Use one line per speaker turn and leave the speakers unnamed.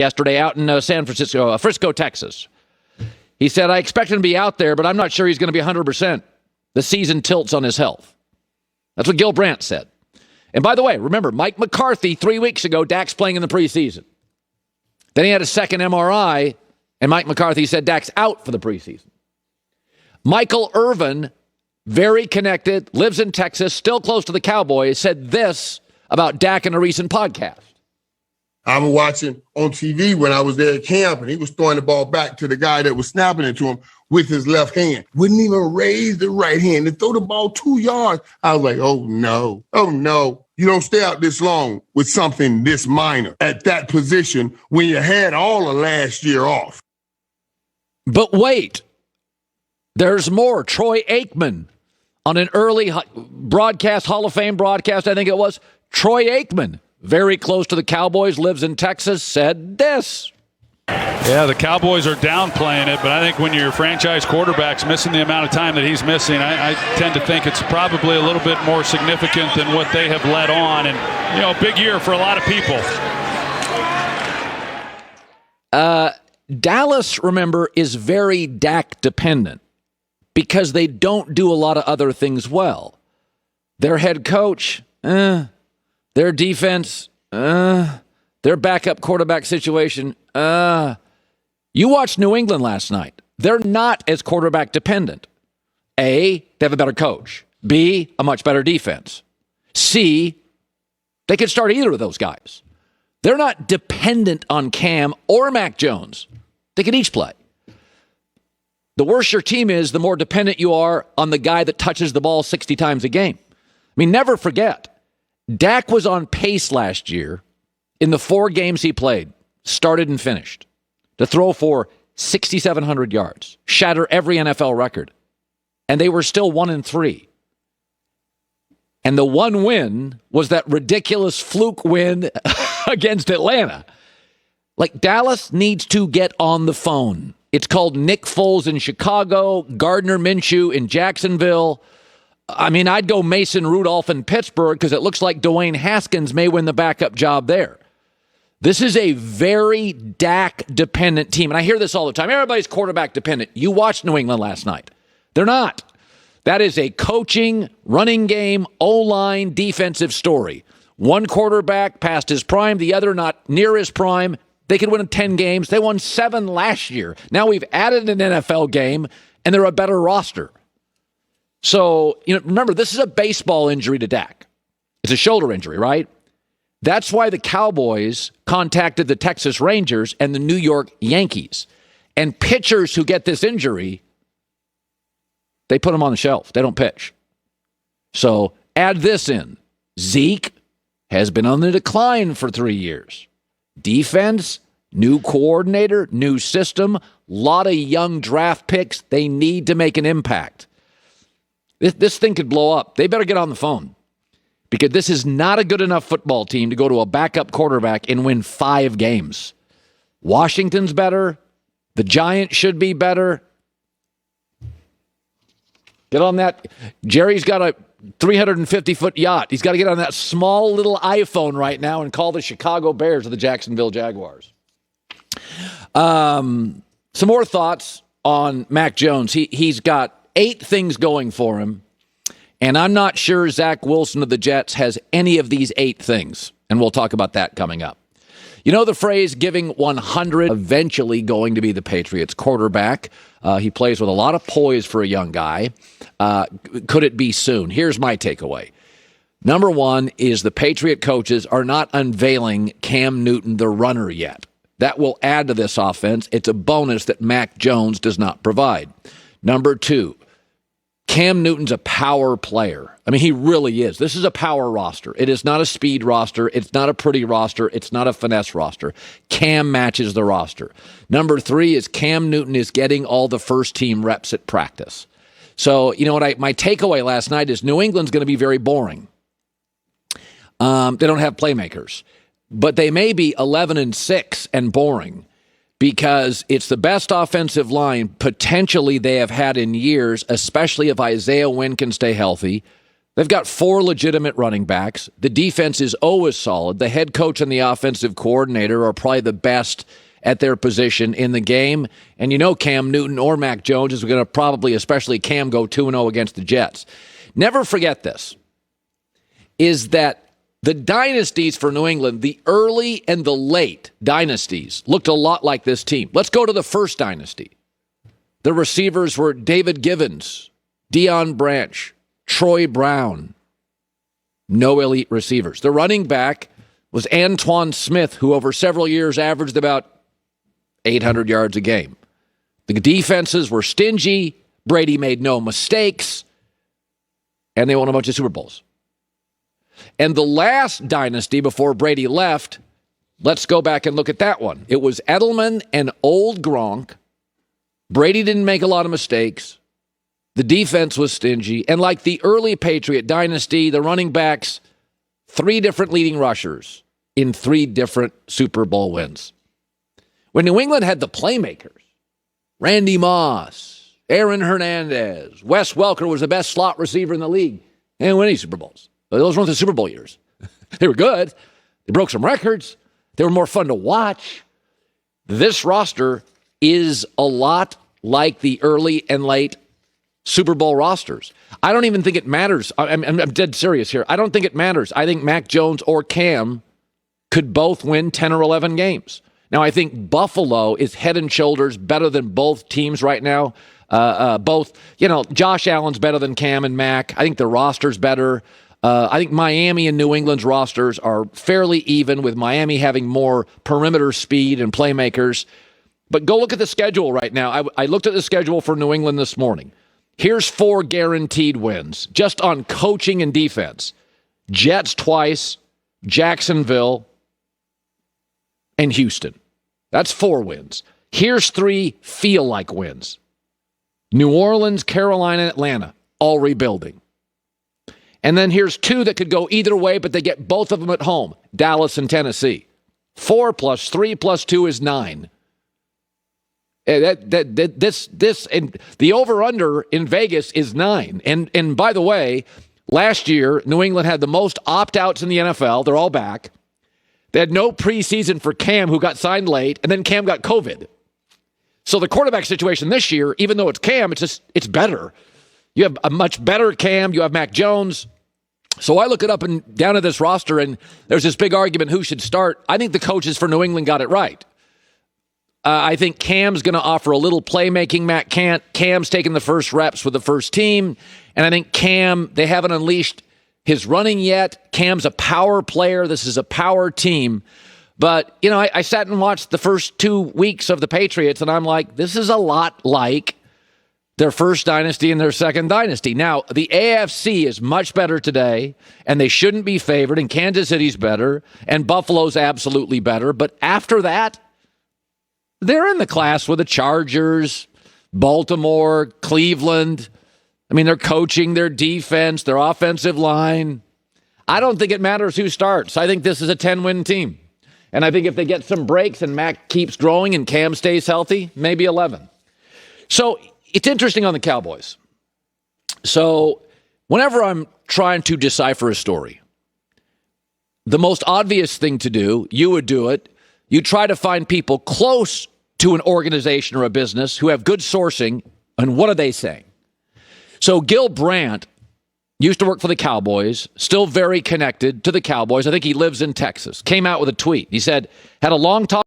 yesterday out in Frisco, Texas. He said, I expect him to be out there, but I'm not sure he's going to be 100%. The season tilts on his health. That's what Gil Brandt said. And by the way, remember, Mike McCarthy 3 weeks ago, Dak's playing in the preseason. Then he had a second MRI, and Mike McCarthy said Dak's out for the preseason. Michael Irvin, very connected, lives in Texas, still close to the Cowboys, said this about Dak in a recent podcast.
I was watching on TV when I was there at camp, and he was throwing the ball back to the guy that was snapping it to him with his left hand. Wouldn't even raise the right hand to throw the ball 2 yards. I was like, oh, no. You don't stay out this long with something this minor at that position when you had all of last year off.
But wait, there's more. Troy Aikman on an early broadcast, Hall of Fame broadcast, I think it was, Troy Aikman, very close to the Cowboys, lives in Texas, said this.
Yeah, the Cowboys are downplaying it, but I think when your franchise quarterback's missing the amount of time that he's missing, I tend to think it's probably a little bit more significant than what they have led on. And, you know, big year for a lot of people.
Dallas, remember, is very Dak dependent because they don't do a lot of other things well. Their head coach, their defense, their backup quarterback situation. You watched New England last night. They're not as quarterback dependent. A, they have a better coach. B, a much better defense. C, they could start either of those guys. They're not dependent on Cam or Mac Jones. They could each play. The worse your team is, the more dependent you are on the guy that touches the ball 60 times a game. I mean, never forget, Dak was on pace last year in the 4 games he played, started and finished, to throw for 6,700 yards, shatter every NFL record. And they were still 1-3. And the one win was that ridiculous fluke win against Atlanta. Like, Dallas needs to get on the phone. It's called Nick Foles in Chicago, Gardner Minshew in Jacksonville. I mean, I'd go Mason Rudolph in Pittsburgh because it looks like Dwayne Haskins may win the backup job there. This is a very Dak-dependent team. And I hear this all the time. Everybody's quarterback-dependent. You watched New England last night. They're not. That is a coaching, running game, O-line, defensive story. One quarterback past his prime, the other not near his prime. They could win 10 games. They won 7 last year. Now we've added an NFL game, and they're a better roster. So, remember, this is a baseball injury to Dak. It's a shoulder injury, right? That's why the Cowboys contacted the Texas Rangers and the New York Yankees. And pitchers who get this injury, they put them on the shelf. They don't pitch. So add this in. Zeke has been on the decline for 3 years. Defense, new coordinator, new system, lot of young draft picks. They need to make an impact. This thing could blow up. They better get on the phone because this is not a good enough football team to go to a backup quarterback and win 5 games. Washington's better. The Giants should be better. Get on that. Jerry's got a 350-foot yacht. He's got to get on that small little iPhone right now and call the Chicago Bears or the Jacksonville Jaguars. Some more thoughts on Mac Jones. He's got 8 things going for him, and I'm not sure Zach Wilson of the Jets has any of these 8 things, and we'll talk about that coming up. You know the phrase, giving 100, eventually going to be the Patriots quarterback. He plays with a lot of poise for a young guy. Could it be soon? Here's my takeaway. Number 1 is the Patriot coaches are not unveiling Cam Newton, the runner, yet. That will add to this offense. It's a bonus that Mac Jones does not provide. Number 2, Cam Newton's a power player. I mean, he really is. This is a power roster. It is not a speed roster. It's not a pretty roster. It's not a finesse roster. Cam matches the roster. Number 3 is Cam Newton is getting all the first-team reps at practice. So, you know what? My takeaway last night is New England's going to be very boring. They don't have playmakers. But they may be 11-6 and boring, because it's the best offensive line potentially they have had in years, especially if Isaiah Wynn can stay healthy. They've got 4 legitimate running backs. The defense is always solid. The head coach and the offensive coordinator are probably the best at their position in the game. And you know Cam Newton or Mac Jones is going to probably, especially Cam, go 2-0 against the Jets. Never forget this, is that the dynasties for New England, the early and the late dynasties, looked a lot like this team. Let's go to the first dynasty. The receivers were David Givens, Deion Branch, Troy Brown. No elite receivers. The running back was Antoine Smith, who over several years averaged about 800 yards a game. The defenses were stingy. Brady made no mistakes. And they won a bunch of Super Bowls. And the last dynasty before Brady left, let's go back and look at that one. It was Edelman and old Gronk. Brady didn't make a lot of mistakes. The defense was stingy. And like the early Patriot dynasty, the running backs, 3 different leading rushers in 3 different Super Bowl wins. When New England had the playmakers, Randy Moss, Aaron Hernandez, Wes Welker was the best slot receiver in the league. They didn't win any Super Bowls. Those weren't the Super Bowl years. They were good. They broke some records. They were more fun to watch. This roster is a lot like the early and late Super Bowl rosters. I don't even think it matters. I'm dead serious here. I don't think it matters. I think Mac Jones or Cam could both win 10 or 11 games. Now, I think Buffalo is head and shoulders better than both teams right now. Josh Allen's better than Cam and Mac. I think the roster's better. I think Miami and New England's rosters are fairly even, with Miami having more perimeter speed and playmakers. But go look at the schedule right now. I looked at the schedule for New England this morning. Here's 4 guaranteed wins just on coaching and defense. Jets twice, Jacksonville, and Houston. That's 4 wins. Here's 3 feel-like wins. New Orleans, Carolina, Atlanta, all rebuilding. And then here's 2 that could go either way, but they get both of them at home. Dallas and Tennessee. 4 plus 3 plus 2 is 9. This and the over-under in Vegas is 9. And by the way, last year, New England had the most opt-outs in the NFL. They're all back. They had no preseason for Cam, who got signed late, and then Cam got COVID. So the quarterback situation this year, even though it's Cam, it's better. You have a much better Cam. You have Mac Jones. So I look it up and down at this roster, and there's this big argument who should start. I think the coaches for New England got it right. I think Cam's going to offer a little playmaking Mac can't. Cam's taking the first reps with the first team. And I think Cam, they haven't unleashed his running yet. Cam's a power player. This is a power team. But, I sat and watched the first 2 weeks of the Patriots, and I'm like, this is a lot like their first dynasty and their second dynasty. Now, the AFC is much better today, and they shouldn't be favored, and Kansas City's better, and Buffalo's absolutely better. But after that, they're in the class with the Chargers, Baltimore, Cleveland. I mean, their coaching, their defense, their offensive line. I don't think it matters who starts. I think this is a 10-win team. And I think if they get some breaks and Mac keeps growing and Cam stays healthy, maybe 11. So it's interesting on the Cowboys. So whenever I'm trying to decipher a story, the most obvious thing to do, you would do it, you try to find people close to an organization or a business who have good sourcing, and what are they saying? So Gil Brandt used to work for the Cowboys, still very connected to the Cowboys. I think he lives in Texas. Came out with a tweet. He said, had a long talk